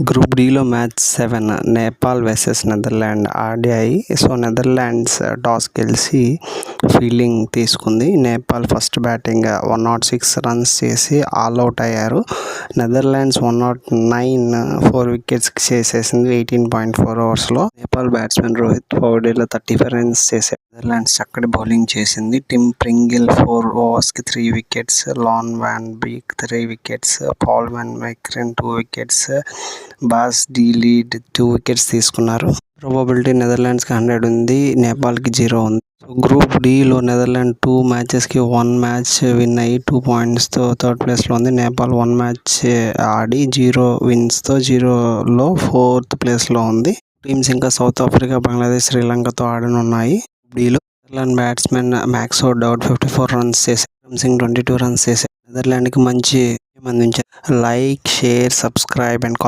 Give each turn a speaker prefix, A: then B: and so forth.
A: Group డిలో match 7 Nepal versus Netherland ఆడాయి. So Netherlands toss గెలిచి ఫీల్డింగ్ తీసుకుంది. నేపాల్ ఫస్ట్ బ్యాటింగ్ 106 రన్స్ చేసి ఆల్అవుట్ అయ్యారు. నెదర్లాండ్స్ 109 4 వికెట్స్కి చేసేసింది 18.4 ఓవర్స్లో. నేపాల్ బ్యాట్స్మెన్ రోహిత్ పౌడేలో 35 రన్స్ చేశారు. నెదర్లాండ్స్ చక్కటి బౌలింగ్ చేసింది. టిమ్ ప్రింగిల్ 4 ఓవర్స్కి 3 wickets, Logan van Beek 3 wickets, Paul van Meekeren 2 wickets, Bas de Leede 2 wickets తీసుకున్నారు. ప్రాబబిలిటీ నెదర్లాండ్స్కి 100 ఉంది, నేపాల్కి 0 ఉంది. గ్రూప్ డిలో నెదర్లాండ్ 2 మ్యాచెస్కి 1 మ్యాచ్ విన్ అయ్యి 2 పాయింట్స్తో థర్డ్ ప్లేస్లో ఉంది. నేపాల్ 1 మ్యాచ్ ఆడి 0 విన్స్తో 0లో 4th ప్లేస్లో ఉంది. టీమ్స్ ఇంకా సౌత్ ఆఫ్రికా, బంగ్లాదేశ్, శ్రీలంకతో ఆడనున్నాయి. డిలో Netherland batsmen Max O'Dowd 54 runs చేశారు. సింగ్ 22 రన్స్ చేశారు. నెదర్లాండ్కి మంచి అందించారు. Like, share, subscribe and comment.